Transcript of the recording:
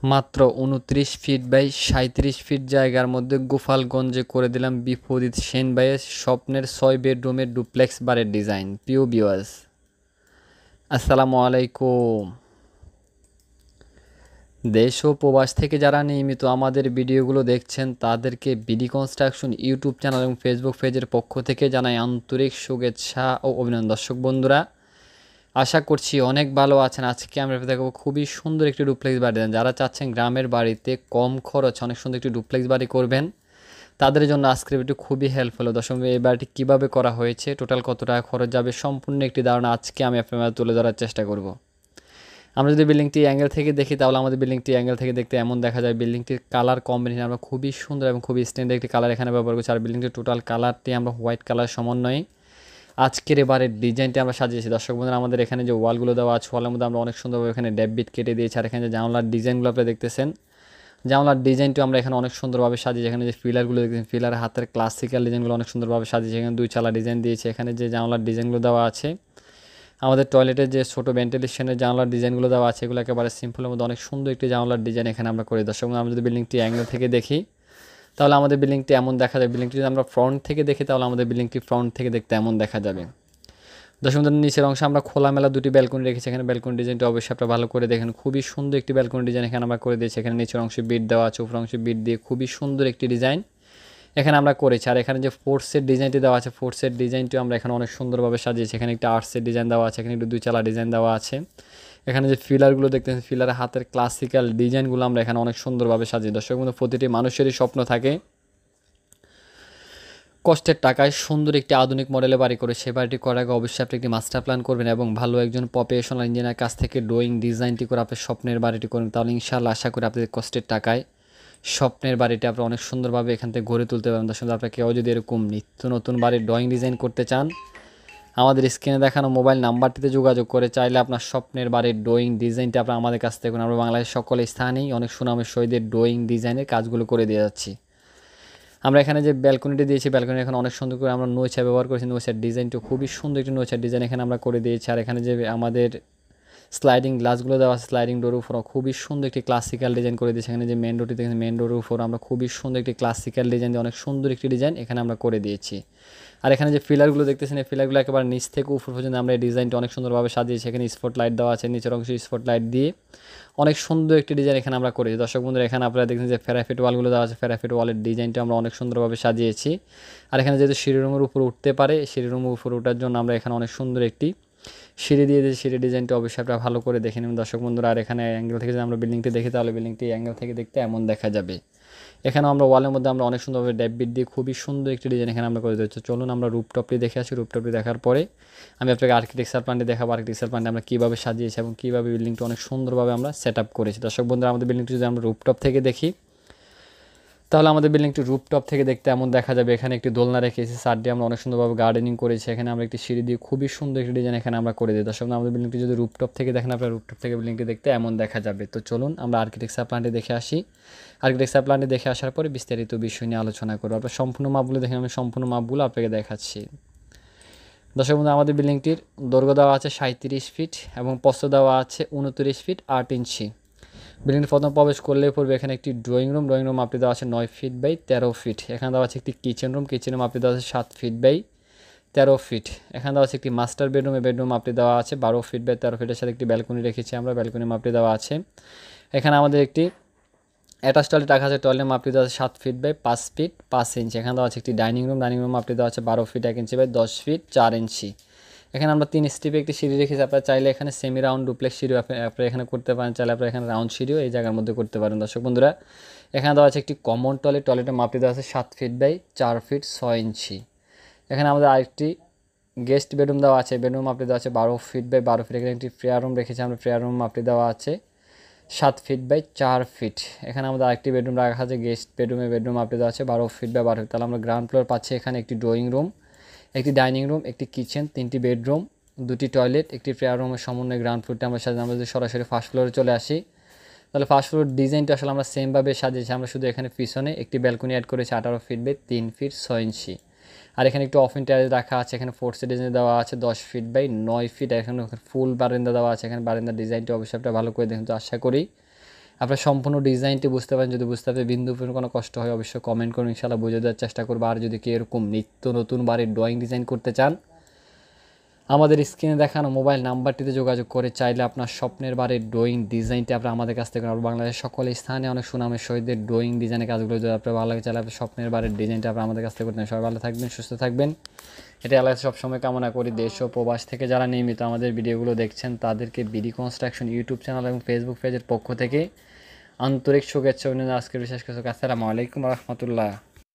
মাত্র ২৯ feet by ৩৭ fit জায়গার মধ্যে গোপালগঞ্জে করে দিলাম বিপরীত সেন ভাইয়ের স্বপ্নের ৬ বেডরুমের ডুপ্লেক্স বাড়ির ডিজাইন। প্রিয় ভিউয়ার্স, আসসালামু আলাইকুম। দেশ ও প্রবাস থেকে যারা নিয়মিত আমাদের ভিডিওগুলো দেখছেন তাদেরকে বিডি কনস্ট্রাকশন ইউটিউব চ্যানেল এবং ফেসবুক পেজের পক্ষ থেকে জানাই আন্তরিক শুভেচ্ছা ও অভিনন্দন। দর্শক বন্ধুরা, আশা করছি অনেক ভালো আছেন। আজকে আমরা দেখাবো খুবই সুন্দর একটি ডুপ্লেক্স বাড়ি। যারা চাচ্ছেন গ্রামের বাড়িতে কম খরচ অনেক সুন্দর একটি ডুপ্লেক্স বাড়ি করবেন, তাদের জন্য আজকের ভিডিও খুবই হেল্পফুল। দর্শক, এই বাড়িটি কীভাবে করা হয়েছে, টোটাল কত টাকা খরচ যাবে, সম্পূর্ণ একটি ধারণা আজকে আমি আপনাদের তুলে ধরার চেষ্টা করব। আমরা যদি বিল্ডিংটি অ্যাঙ্গেল থেকে দেখি তাহলে আমাদের বিল্ডিংটি অ্যাঙ্গেল থেকে দেখতে এমন দেখা যায়। বিল্ডিংটির কালার কম্বিনেশন আমরা খুবই সুন্দর এবং খুবই স্ট্যান্ডার্ড একটি কালার এখানে ব্যবহার করছি। আর বিল্ডিংটির টোটাল কালারটি আমরা হোয়াইট কালার সমন্বয়ে আজকের এবারের ডিজাইনটি আমরা সাজিয়েছি। দর্শক বন্ধুরা, আমাদের এখানে যে ওয়ালগুলো দেওয়া আছে, ওয়ালের মধ্যে আমরা অনেক সুন্দরভাবে এখানে ডেববিট কেটে দিয়েছি। আর এখানে যে জানলার ডিজাইনগুলো আপনারা দেখতেছেন, জানলার ডিজাইনটি আমরা এখানে অনেক সুন্দরভাবে সাজিয়েছি। এখানে যে পিলারগুলো দেখতেছেন, পিলার হাতের ক্লাসিক্যাল ডিজাইনগুলো অনেক সুন্দরভাবে সাজিয়েছি। এখানে দুই চালা ডিজাইন দিয়েছে। এখানে যে জানলার ডিজাইনগুলো দেওয়া আছে, আমাদের টয়লেটের যে ছোটো ভেন্টিলেশনের জানলার ডিজাইনগুলো দেওয়া আছে, এগুলো একেবারে সিম্পলের মধ্যে অনেক সুন্দর একটি জানলার ডিজাইন এখানে আমরা করি। দর্শক, আমরা যদি বিল্ডিংটি অ্যাঙ্গেল থেকে দেখি তাহলে আমাদের বিল্ডিংটি এমন দেখা যায়। বিল্ডিংটি যদি আমরা ফ্রন্ট থেকে দেখি তাহলে আমাদের বিল্ডিংটি ফ্রন্ট থেকে দেখতে এমন দেখা যাবে। দর্শক, নিচের অংশে আমরা খোলামেলা দুটি ব্যালকনি রেখেছি। এখানে ব্যালকনি ডিজাইনটা অবশ্যই আপনারা ভালো করে দেখেন, খুবই সুন্দর একটি ব্যালকনি ডিজাইন এখানে আমরা করে দিয়েছি। এখানে নিচের অংশে বিট দেওয়া আছে, উপর অংশে বিট দিয়ে খুবই সুন্দর একটি ডিজাইন এখানে আমরা করেছি। আর এখানে যে ফোর্সের ডিজাইনটি দেওয়া আছে, ফোর্সের ডিজাইনটিও আমরা এখানে অনেক সুন্দরভাবে সাজিয়েছি। এখানে একটা আর্টসের ডিজাইন দেওয়া আছে, এখানে একটু দুই চালা ডিজাইন দেওয়া আছে। এখানে যে ফিলারগুলো দেখতেছেন, ফিলারের হাতের ক্লাসিক্যাল ডিজাইনগুলো আমরা এখানে অনেক সুন্দরভাবে সাজিয়ে। দর্শক বন্ধু, প্রতিটি মানুষেরই স্বপ্ন থাকে কষ্টের টাকায় সুন্দর একটি আধুনিক মডেলে বাড়ি করে। সে বাড়িটি করার আগে অবশ্যই আপনি একটি মাস্টার প্ল্যান করবেন এবং ভালো একজন প্রফেশনাল ইঞ্জিনিয়ার কাছ থেকে ড্রয়িং ডিজাইনটি করে আপনার স্বপ্নের বাড়িটি করবেন। তাহলে ইনশাআল্লাহ আশা করি আপনাদের কষ্টের টাকায় স্বপ্নের বাড়িটি আপনি অনেক সুন্দরভাবে এখান থেকে গড়ে তুলতে পারবেন। দর্শক, আপনার কেউ যদি এরকম নিত্য নতুন বাড়ির ড্রয়িং ডিজাইন করতে চান, আমাদের স্ক্রিনে দেখানো মোবাইল নাম্বারটিতে যোগাযোগ করে চাইলে আপনার স্বপ্নের বাড়ির ড্রয়িং ডিজাইনটি আপনার আমাদের কাছ থেকে। আমরা বাংলাদেশের সকল স্থানেই অনেক সুনামের সহিত ড্রয়িং ডিজাইনের কাজগুলো করে দিয়ে যাচ্ছি। আমরা এখানে যে ব্যালকনিটি দিয়েছি, ব্যালকনি এখানে অনেক সুন্দর করে আমরা নৈচা ব্যবহার করেছি। নৈচার ডিজাইনটা খুবই সুন্দর একটি নৈচার ডিজাইন এখানে আমরা করে দিয়েছি। আর এখানে যে আমাদের স্লাইডিং গ্লাসগুলো দেওয়া আছে, স্লাইডিং ডোর উপর খুবই সুন্দর একটি ক্লাসিক্যাল ডিজাইন করে দিয়েছি। এখানে যে মেন ডোরটি দেখেন, মেন ডোরের উপর আমরা খুবই সুন্দর একটি ক্লাসিক্যাল ডিজাইন দিয়ে অনেক সুন্দর একটি ডিজাইন এখানে আমরা করে দিয়েছি। আর এখানে যে ফিলারগুলো দেখতেছেন, এই ফিলারগুলো একেবারে নিচ থেকে উপর পর্যন্ত আমরা এই ডিজাইনটা অনেক সুন্দরভাবে সাজিয়েছি। এখানে স্পট লাইট দেওয়া আছে, নিচের অংশে স্পট লাইট দিয়ে অনেক সুন্দর একটি ডিজাইন এখানে আমরা করেছি। দর্শক বন্ধুরা, এখানে আপনারা দেখছেন যে ফেরাফিট ওয়ালগুলো দেওয়া আছে, ফেরাফিট ওয়ালের ডিজাইনটা আমরা অনেক সুন্দরভাবে সাজিয়েছি। আর এখানে যেহেতু সিঁড়ি রুমের উপর উঠতে পারে, সিঁড়ি রুমের উপর ওঠার জন্য আমরা এখানে অনেক সুন্দর একটি সিঁড়ি দিয়ে দিয়েছি। সিঁড়ি ডিজাইনটা অবশ্যই আপনারা ভালো করে দেখে নেবেন দর্শক বন্ধুরা। আর এখানে অ্যাঙ্গেল থেকে যদি আমরা বিল্ডিংটি দেখি তাহলে বিল্ডিংটি অ্যাঙ্গেল থেকে দেখতে এমন দেখা যাবে। এখানেও আমরা ওয়ালের মধ্যে আমরা অনেক সুন্দরভাবে ড্যাববিট দিয়ে খুবই সুন্দর একটি ডিজাইন এখানে আমরা করে দিচ্ছি। চলুন আমরা রুপটপটি দেখে আসি। রুপটপটি দেখার পরে আমি আপনাকে আর্কিটেকচার প্ল্যানটি দেখাবো। আর্কিটেকচার প্ল্যানটি আমরা কীভাবে সাজিয়েছি এবং কীভাবে বিল্ডিংটি অনেক সুন্দরভাবে আমরা সেট আপ করেছি। দর্শক বন্ধুরা, আমাদের বিল্ডিংটি যদি আমরা রুপটপ থেকে দেখি তাহলে আমাদের বিল্ডিংটি রুপটপ থেকে দেখতে এমন দেখা যাবে। এখানে একটি দোলনা রেখেছি, সাইড দিয়ে আমরা অনেক সুন্দরভাবে গার্ডেনিং করেছি। এখানে আমরা একটি সিঁড়ি দিয়ে খুবই সুন্দর একটি ডিজাইন এখানে আমরা করে দিই। দর্শক, আমাদের বিল্ডিংটি যদি রুপটপ থেকে দেখেন, আপনার রুপটপ থেকে বিল্ডিংটি দেখতে এমন দেখা যাবে। তো চলুন আমরা আর্কিটেকচার প্ল্যানটি দেখে আসি। আর্কিটেকচার প্ল্যানটি দেখে আসার পরে বিস্তারিত বিষয় নিয়ে আলোচনা করবো। আপনার সম্পূর্ণ মাপগুলো দেখেন, আমি সম্পূর্ণ মাপগুলো আপনাকে দেখাচ্ছি। দর্শক বন্ধু, আমাদের বিল্ডিংটির দৈর্ঘ্য দেওয়া আছে 37 ফিট এবং প্রস্থ দেওয়া আছে 29 ফিট 8 ইঞ্চি। বিল্ডিংটি প্রথম প্রবেশ করলে পড়বে এখানে একটি ড্রয়িং রুম। ড্রয়িং রুম মাপটি দেওয়া আছে 9 ফিট বাই 13 ফিট। এখানে দেওয়া আছে একটি কিচেন রুম। কিচেন রুম মাপটি দেওয়া আছে 7 ফিট বাই 13 ফিট। এখানে দেওয়া আছে একটি মাস্টার বেডরুম। বেডরুম মাপটি দেওয়া আছে 12 ফিট বাই 13 ফিটের সাথে একটি ব্যালকনি রেখেছি আমরা। ব্যালকনি মাপটি দেওয়া আছে। এখানে আমাদের একটি অ্যাটাচ টয়লেট রাখা আছে। টয়লেট মাপটি দেওয়া আছে 7 ফিট বাই 5 ফিট 5 ইঞ্চি। এখানে দেওয়া আছে একটি ডাইনিং রুম। ডাইনিং রুম মাপটি দেওয়া আছে 12 ফিট 1 ইঞ্চি বাই 10 ফিট 4 ইঞ্চি। এখানে আমরা 3 স্টেপে একটি সিঁড়ি রেখেছি। আপনারা চাইলে এখানে সেমি রাউন্ড ডুপ্লেক্স সিঁড়িও আপনারা এখানে করতে পারেন, চাইলে আপনারা এখানে রাউন্ড সিঁড়িও এই জায়গার মধ্যে করতে পারেন। দর্শক বন্ধুরা, এখানে দেওয়া আছে একটি কমন টয়লেট। টয়লেটের মাপটি দেওয়া আছে 7 ফিট বাই 4 ফিট 6 ইঞ্চি। এখানে আমাদের আরেকটি গেস্ট বেডরুম দেওয়া আছে। বেডরুম মাপটি দেওয়া আছে 12 ফিট বাই 12 ফিট। এখানে একটি প্রেয়ার রুম রেখেছি আমরা। প্রেয়ার রুম মাপটি দেওয়া আছে 7 ফিট বাই 4 ফিট। এখানে আমাদের আরেকটি বেডরুম রাখা আছে গেস্ট বেডরুমে। বেডরুম মাপটি দেওয়া আছে 12 ফিট বাই 12 ফিট। তাহলে আমরা গ্রাউন্ড ফ্লোর পাচ্ছি এখানে একটি ড্রয়িং রুম, একটি ডাইনিং রুম, একটি কিচেন, 3টি বেডরুম, 2টি টয়লেট, একটি প্রেয়ার রুমের সমন্বয়ে গ্রাউন্ড ফ্লোরটা আমরা সাজিয়ে। আমরা যদি সরাসরি ফার্স্ট ফ্লোরে চলে আসি তাহলে ফার্স্ট ফ্লোর ডিজাইনটা আসলে আমরা সেমভাবে সাজিয়েছি। আমরা শুধু এখানে পিছনে একটি ব্যালকনি অ্যাড করেছি 18 ফিট বাই 3 ফিট 6 ইঞ্চি। আর এখানে একটু অফ ইন্টারেস রাখা আছে। এখানে ফোর্সের ডিজাইন দেওয়া আছে 10 ফিট বাই 9 ফিট। এখানে ফুল বারান্দা দেওয়া আছে। এখানে বারান্দার ডিজাইনটা অবশ্যই আপনারা ভালো করে দেখুন। তো আশা করি আপনার সম্পূর্ণ ডিজাইনটি বুঝতে পারেন, যদি বুঝতে পারেন বিন্দু পরিমাণ কোনো কষ্ট হয় অবশ্যই কমেন্ট করুন, ইনশাআল্লাহ বুঝে দেওয়ার চেষ্টা করবো। আর যদি কেউ এরকম নিত্য নতুন বাড়ির ড্রয়িং ডিজাইন করতে চান, আমাদের স্ক্রিনে দেখানো মোবাইল নাম্বারটিতে যোগাযোগ করে চাইলে আপনার স্বপ্নের বাড়ির ড্রয়িং ডিজাইনটি আপনার আমাদের কাছ থেকে বাংলাদেশের সকল স্থানে অনেক সুনামের সহিত ড্রয়িং ডিজাইনের কাজগুলো যদি আপনার ভালো লাগে চাইলে আপনার স্বপ্নের বাড়ির ডিজাইনটা আপনার আমাদের কাছ থেকে করতেন। সবাই ভালো থাকবেন, সুস্থ থাকবেন, এটা আল্লাহ সবসময় কামনা করি। দেশ ও প্রবাস থেকে যারা নিয়মিত আমাদের ভিডিওগুলো দেখছেন তাদেরকে বিডি কনস্ট্রাকশন ইউটিউব চ্যানেল এবং ফেসবুক পেজের পক্ষ থেকে আন্তরিক শুভেচ্ছা অভিনন্দন। আজকের বিশেষ কিছু। আসসালামু আলাইকুম রহমতুল্লাহ।